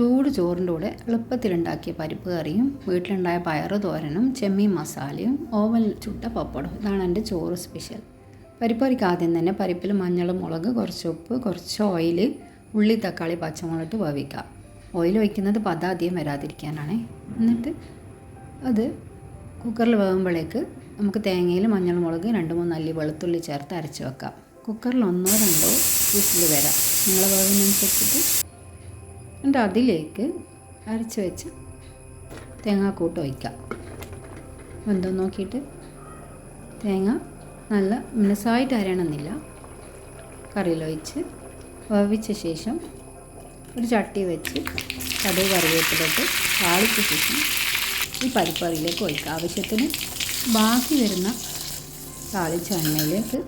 ചൂട് ചോറിൻ്റെ കൂടെ എളുപ്പത്തിലുണ്ടാക്കിയ പരിപ്പ് കറിയും വീട്ടിലുണ്ടായ പയറ് തോരനും ചെമ്മീൻ മസാലയും ഓവനിൽ ചുട്ട പപ്പടവും. ഇതാണ് എൻ്റെ ചോറ് സ്പെഷ്യൽ. പരിപ്പ് കറിക്ക് ആദ്യം തന്നെ പരിപ്പിൽ മഞ്ഞൾ, മുളക്, കുറച്ച് ഉപ്പ്, കുറച്ച് ഓയിൽ, ഉള്ളി, തക്കാളി, പച്ചമുളക് വേവിക്കുക. ഓയിൽ ഒഴിക്കുന്നത് പത അധികം വരാതിരിക്കാനാണ്. എന്നിട്ട് അത് കുക്കറിൽ വേകുമ്പോഴേക്ക് നമുക്ക് തേങ്ങയിൽ മഞ്ഞൾ, മുളക്, 2-3 അല്ലി വെളുത്തുള്ളി ചേർത്ത് അരച്ച് വെക്കാം. കുക്കറിൽ 1-2 വിസിൽ വരാം, നിങ്ങളെ വേവിനനുസരിച്ചിട്ട്. എന്നിട്ട് അതിലേക്ക് അരച്ച് വെച്ച് തേങ്ങാക്കൂട്ട് ഒഴിക്കാം. വെന്തോ നോക്കിയിട്ട് തേങ്ങ നല്ല മിനുസായിട്ട് അരയണമെന്നില്ല. കറിയിലൊഴിച്ച് വേവിച്ച ശേഷം ഒരു ചട്ടി വെച്ച് കടുക് കറിവേപ്പിലിട്ട് താളിച്ച ശേഷം ഈ പരിപ്പ് കറിയിലേക്ക് ഒഴിക്കുക. ആവശ്യത്തിന് ബാക്കി വരുന്ന താളിച്ച എണ്ണയിലേക്ക്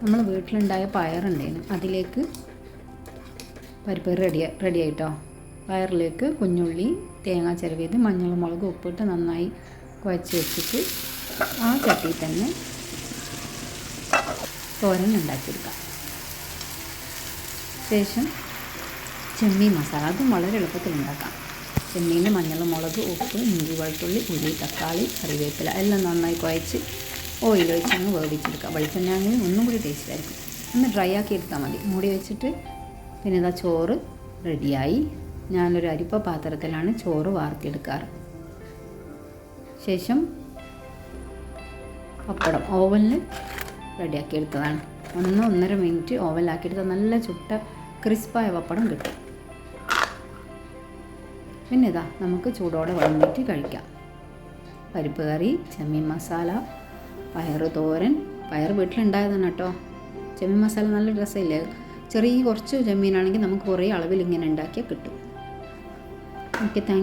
നമ്മൾ വീട്ടിലുണ്ടായ പയറുണ്ടായിരുന്നു, അതിലേക്ക് പരിപ്പ് റെഡി ആയിട്ടോ. പയറിലേക്ക് കുഞ്ഞുള്ളി, തേങ്ങ ചിരവിയത്, മഞ്ഞൾ, മുളക്, ഉപ്പിട്ട് നന്നായി കുഴച്ച് വെച്ചിട്ട് ആ ചട്ടിയിൽ തന്നെ തോരൻ ഉണ്ടാക്കിയെടുക്കാം. ശേഷം ചെമ്മീൻ മസാല, അതും വളരെ എളുപ്പത്തിൽ ഉണ്ടാക്കാം. ചെമ്മീൻ മഞ്ഞൾ, മുളക്, ഉപ്പ്, ഇഞ്ചി, വെളുത്തുള്ളി, ഉള്ളി, തക്കാളി, കറിവേപ്പില എല്ലാം നന്നായി കുഴച്ച് ഓയിൽ ഒഴിച്ച് അങ്ങ് വേവിച്ചെടുക്കുക. വെളിച്ചെണ്ണ ആണെങ്കിൽ ഒന്നും കൂടി ടേസ്റ്റ് ആയിരിക്കും. ഒന്ന് ഡ്രൈ ആക്കി എടുത്താൽ മതി. മൂടി വെച്ചിട്ട് പിന്നെ ഇതാ ചോറ് റെഡിയായി. ഞാനൊരു അരിപ്പ പാത്രത്തിലാണ് ചോറ് വാർത്തിയെടുക്കാറ്. ശേഷം പപ്പടം ഓവനിൽ റെഡിയാക്കി എടുത്തതാണ്. 1-1.5 മിനിറ്റ് ഓവനിലാക്കിയെടുത്താൽ നല്ല ചുട്ട ക്രിസ്പായ പപ്പടം കിട്ടും. പിന്നെ ഇതാ നമുക്ക് ചൂടോടെ വിളമ്പിയിട്ട് കഴിക്കാം. പരിപ്പ് കറി, ചെമ്മീൻ മസാല, പയറ് തോരൻ. പയർ വീട്ടിലുണ്ടായതാണ് കേട്ടോ. ചെമ്മീൻ മസാല നല്ല രസമില്ലേ? ചെറിയ കുറച്ച് ചെമ്മീനാണെങ്കിൽ നമുക്ക് കുറേ അളവിൽ ഇങ്ങനെ ഉണ്ടാക്കിയാൽ കിട്ടും. Okay, thank you.